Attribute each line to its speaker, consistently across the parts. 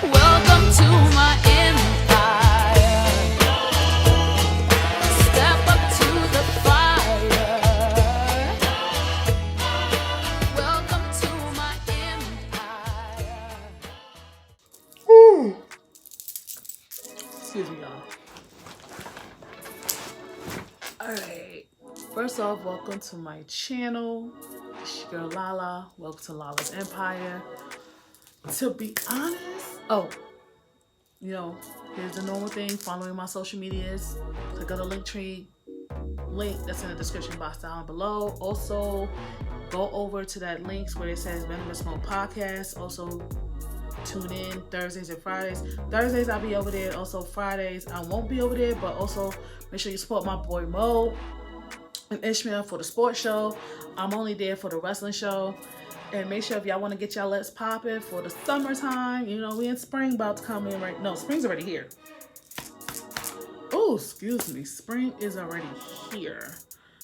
Speaker 1: Welcome to my empire. Step up to the fire. Welcome to my empire.
Speaker 2: Excuse me, y'all. Alright. First off, welcome to my channel. It's your girl Lala. Welcome to Lala's Empire. To be honest, here's the normal thing. Following my social medias. Click on the link that's in the description box down below. Also, go over to that link where it says Venomous Smoke Podcast. Also, tune in Thursdays and Fridays. Thursdays I'll be over there. Also Fridays I won't be over there, but also make sure you support my boy Mo and Ishmael for the sports show. I'm only there for the wrestling show. And make sure if y'all want to get y'all let's poppin' for the summertime. You know, we in spring about to come in right. No, spring's already here. Oh, excuse me. Spring is already here.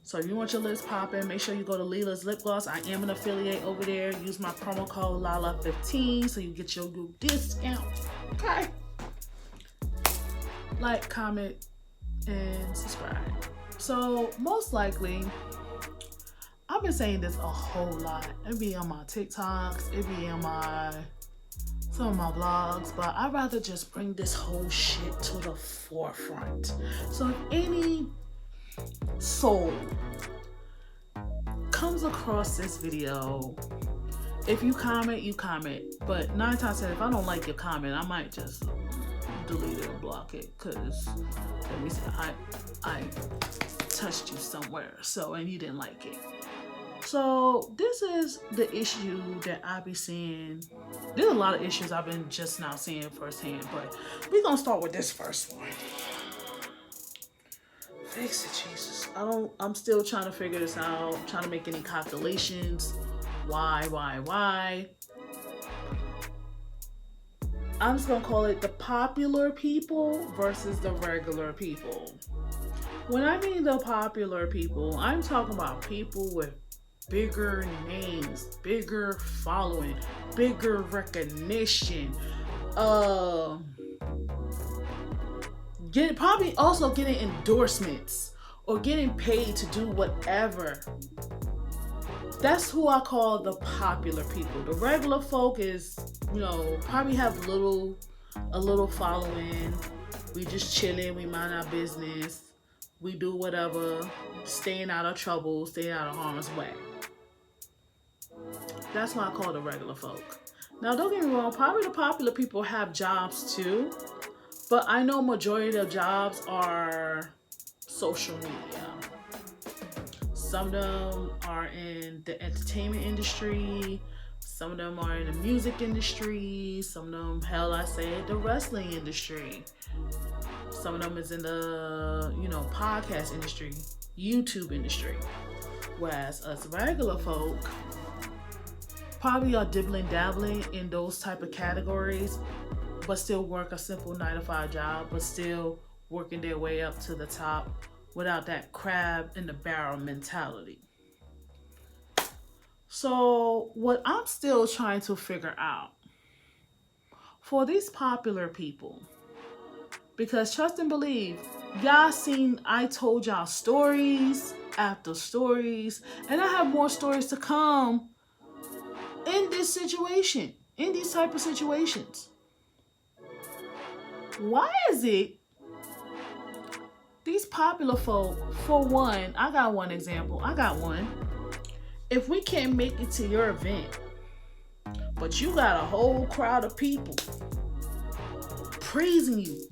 Speaker 2: So if you want your lips popping, make sure you go to Lala's Lip Gloss. I am an affiliate over there. Use my promo code LALA15 so you get your good discount. Okay. Like, comment, and subscribe. So most likely, I've been saying this a whole lot. It be on my TikToks, it be on some of my vlogs, but I'd rather just bring this whole shit to the forefront. So if any soul comes across this video, if you comment, you comment. But 9 times out of 10, if I don't like your comment, I might just delete it or block it. Cause let me see, I touched you somewhere, and you didn't like it. So this is the issue that I be seeing. There's a lot of issues I've been just now seeing firsthand, but we're gonna start with this first one. Fix it, Jesus. I'm still trying to figure this out. I'm trying to make any calculations. Why? I'm just gonna call it the popular people versus the regular people. When I mean the popular people, I'm talking about people with bigger names, bigger following, bigger recognition, probably also getting endorsements or getting paid to do whatever. That's who I call the popular people. The regular folk is, probably have a little following. We just chilling, we mind our business, we do whatever, staying out of trouble, staying out of harm's way. That's what I call the regular folk. Now, don't get me wrong, probably the popular people have jobs too, but I know majority of jobs are social media. Some of them are in the entertainment industry, some of them are in the music industry, some of them, the wrestling industry. Some of them is in the, podcast industry, YouTube industry. Whereas us regular folk probably are dibbling-dabbling in those type of categories, but still work a simple 9-to-5 job, but still working their way up to the top without that crab in the barrel mentality. So what I'm still trying to figure out for these popular people, because trust and believe, y'all seen I told y'all stories after stories, and I have more stories to come in this situation, in these type of situations. Why is it these popular folk, for one, I got one example. If we can't make it to your event, but you got a whole crowd of people praising you,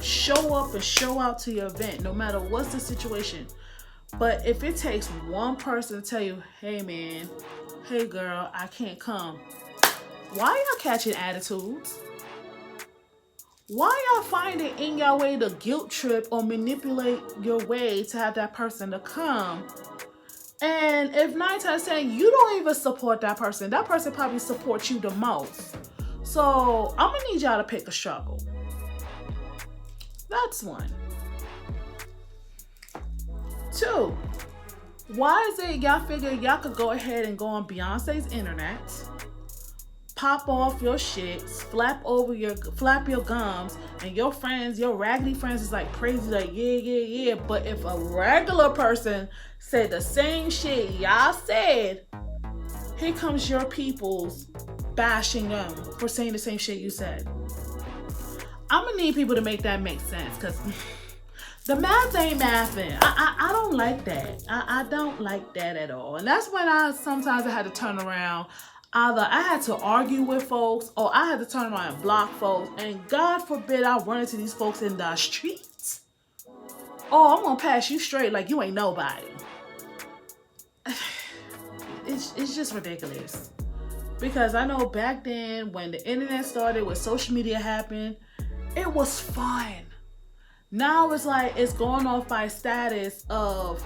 Speaker 2: show up and show out to your event, no matter what's the situation. But if it takes one person to tell you, hey man, hey girl, I can't come, why y'all catching attitudes? Why y'all find it in your way to guilt trip or manipulate your way to have that person to come? And if 9 times 10, you don't even support that person probably supports you the most. So I'm gonna need y'all to pick a struggle. That's one. 2, why is it y'all figure y'all could go ahead and go on Beyonce's internet, pop off your shit, flap your gums, and your friends, your raggedy friends is like crazy, like yeah. But if a regular person said the same shit y'all said, here comes your peoples bashing them for saying the same shit you said. I'm gonna need people to make that make sense, because the math ain't mathing. I don't like that. I don't like that at all. And that's when sometimes I had to turn around. Either I had to argue with folks, or I had to turn around and block folks. And God forbid I run into these folks in the streets. Oh, I'm gonna pass you straight like you ain't nobody. It's just ridiculous. Because I know back then when the internet started, when social media happened, it was fun. Now it's like it's going off by status of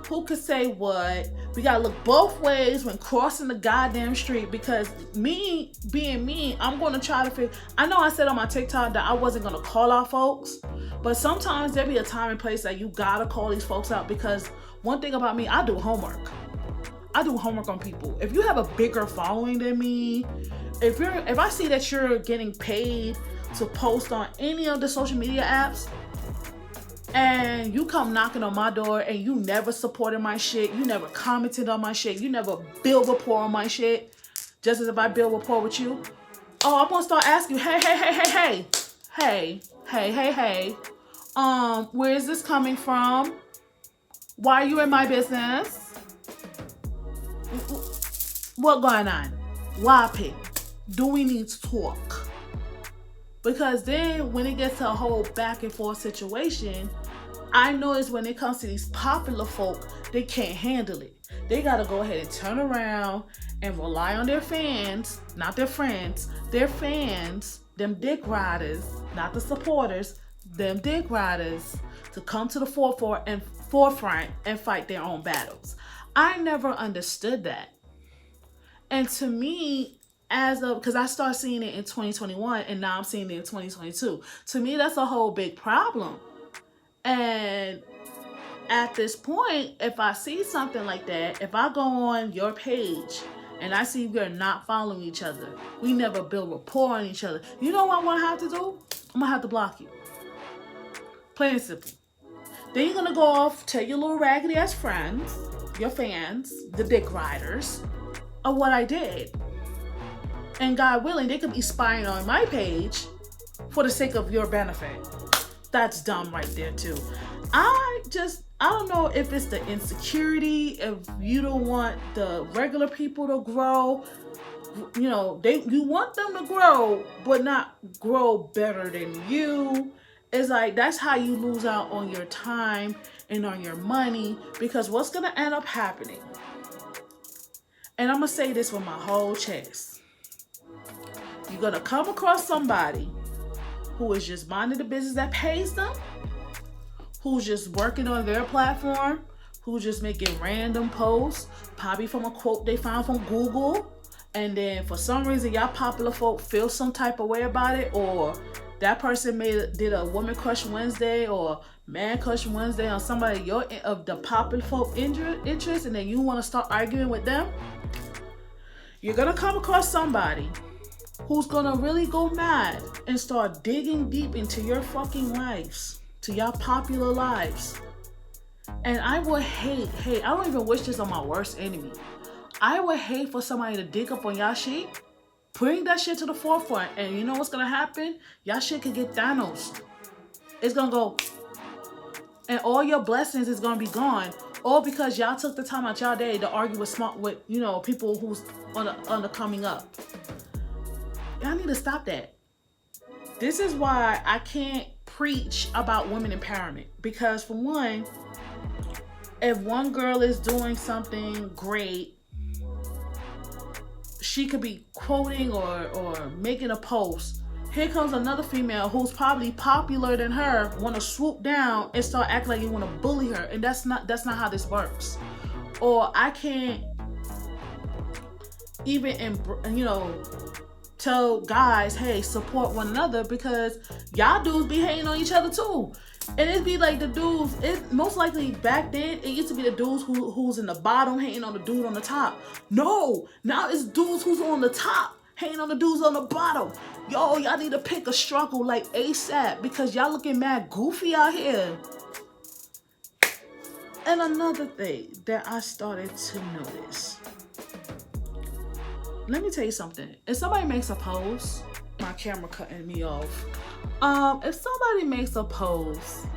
Speaker 2: who could say what. We gotta look both ways when crossing the goddamn street, because me being me, I'm gonna try to figure. I know I said on my TikTok that I wasn't gonna call out folks, but sometimes there be a time and place that you gotta call these folks out, because one thing about me, I do homework. I do homework on people. If you have a bigger following than me, if I see that you're getting paid to post on any of the social media apps, and you come knocking on my door and you never supported my shit, you never commented on my shit, you never build rapport on my shit, just as if I build rapport with you, oh, I'm gonna start asking you, hey, where is this coming from? Why are you in my business? What going on? Why pick? Do we need to talk? Because then when it gets to a whole back and forth situation, I notice when it comes to these popular folk, they can't handle it. They gotta go ahead and turn around and rely on their fans, not their friends, their fans, them dick riders, not the supporters, them dick riders, to come to the forefront and fight their own battles. I never understood that. And to me, because I started seeing it in 2021 and now I'm seeing it in 2022. To me, that's a whole big problem. And at this point, if I see something like that, if I go on your page and I see we're not following each other, we never build rapport on each other, you know what I'm going to have to do? I'm going to have to block you. Plain and simple. Then you're going to go off, tell your little raggedy ass friends, your fans, the dick riders, of what I did. And God willing, they could be spying on my page for the sake of your benefit. That's dumb right there too. I don't know if it's the insecurity, if you don't want the regular people to grow. You know, you want them to grow, but not grow better than you. It's like, that's how you lose out on your time and on your money, because what's going to end up happening, and I'm going to say this with my whole chest, you're going to come across somebody who is just minding the business that pays them, who's just working on their platform, who's just making random posts, probably from a quote they found from Google, and then for some reason y'all popular folk feel some type of way about it, or that person did a Woman Crush Wednesday or Man Crush Wednesday on somebody of the popular folk interest, and then you want to start arguing with them. You're going to come across somebody who's going to really go mad and start digging deep into your fucking lives, to your popular lives. And I would hate, I don't even wish this on my worst enemy. I would hate for somebody to dig up on y'all shit, bring that shit to the forefront, and you know what's going to happen? Y'all shit could get Thanos. It's going to go, and all your blessings is going to be gone, all because y'all took the time out y'all day to argue with you know, people who's on the coming up. Y'all need to stop that. This is why I can't preach about women empowerment, because for one, if one girl is doing something great, she could be quoting or making a post. Here comes another female who's probably popular than her, want to swoop down and start acting like you want to bully her, and that's not how this works. Or I can't even, you know, tell guys, hey, support one another, because y'all dudes be hating on each other too. And it'd be like the dudes, it most likely back then, it used to be the dudes who's in the bottom hating on the dude on the top. No, now it's dudes who's on the top hating on the dudes on the bottom. Yo, y'all need to pick a struggle like ASAP because y'all looking mad goofy out here. And another thing that I started to notice. Let me tell you something. If somebody makes a post, my camera cutting me off. If somebody makes a post,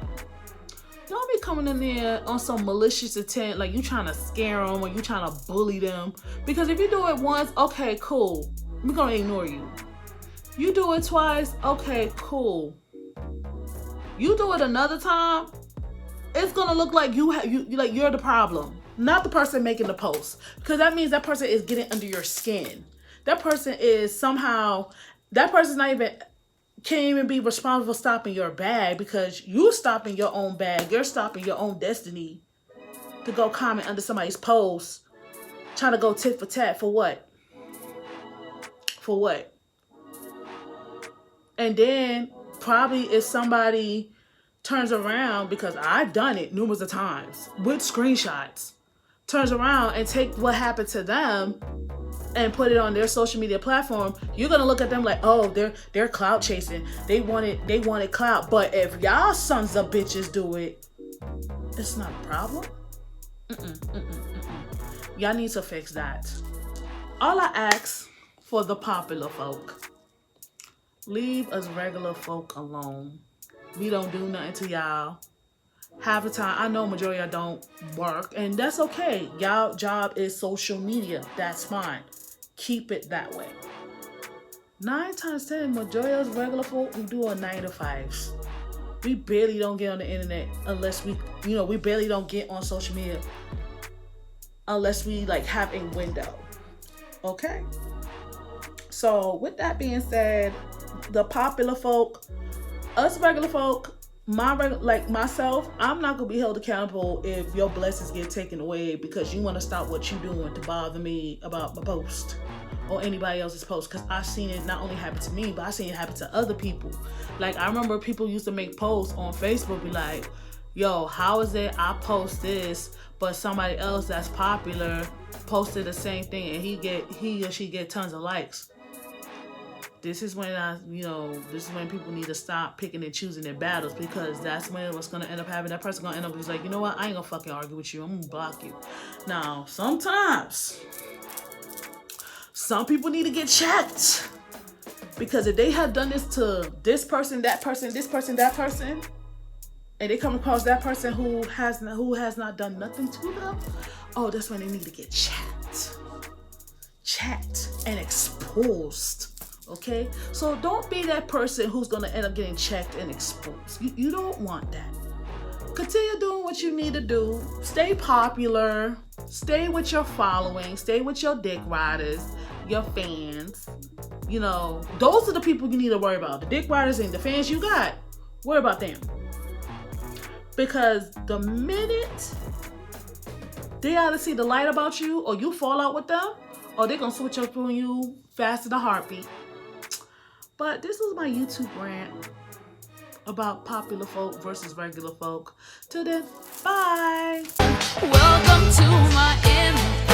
Speaker 2: don't be coming in there on some malicious intent, like you trying to scare them or you trying to bully them. Because if you do it once, okay, cool. We're gonna ignore you. You do it twice, okay, cool. You do it another time, it's gonna look like you're the problem, not the person making the post. Because that means that person is getting under your skin. That person is somehow, that person's not even, can't even be responsible for stopping your bag because you stopping your own bag. You're stopping your own destiny to go comment under somebody's post, trying to go tit for tat for what? For what? And then probably if somebody turns around, because I've done it numerous of times with screenshots, turns around and take what happened to them and put it on their social media platform, you're gonna look at them like, oh, they're clout chasing. They wanted clout. But if y'all sons of bitches do it, it's not a problem. Y'all need to fix that. All I ask for the popular folk, leave us regular folk alone. We don't do nothing to y'all. Half the time, I know majority of y'all don't work, and that's okay. Y'all job is social media. That's fine. Keep it that way. 9 times 10, majority of us regular folk, we do a 9 to 5s. We barely don't get on the internet unless we barely don't get on social media unless we like have a window. Okay? So with that being said, the popular folk, us regular folk, like myself, I'm not gonna be held accountable if your blessings get taken away because you want to stop what you doing to bother me about my post or anybody else's post. Because I've seen it not only happen to me, but I've seen it happen to other people. Like I remember people used to make posts on Facebook, be like, "Yo, how is it I post this, but somebody else that's popular posted the same thing and he or she get tons of likes?" This is when this is when people need to stop picking and choosing their battles, because that's when what's gonna end up happening. That person gonna end up just like, you know what? I ain't gonna fucking argue with you. I'm gonna block you. Now, sometimes some people need to get checked, because if they have done this to this person, that person, this person, that person, and they come across that person who has not done nothing to them, oh, that's when they need to get checked and exposed. Okay, so don't be that person who's gonna end up getting checked and exposed. You don't want that. Continue doing what you need to do. Stay popular. Stay with your following. Stay with your dick riders, your fans. Those are the people you need to worry about. The dick riders and the fans you got. Worry about them. Because the minute they either see the light about you or you fall out with them, or they're gonna switch up on you fast as a heartbeat. But this was my YouTube rant about popular folk versus regular folk. Till then, bye.
Speaker 1: Welcome to my empire.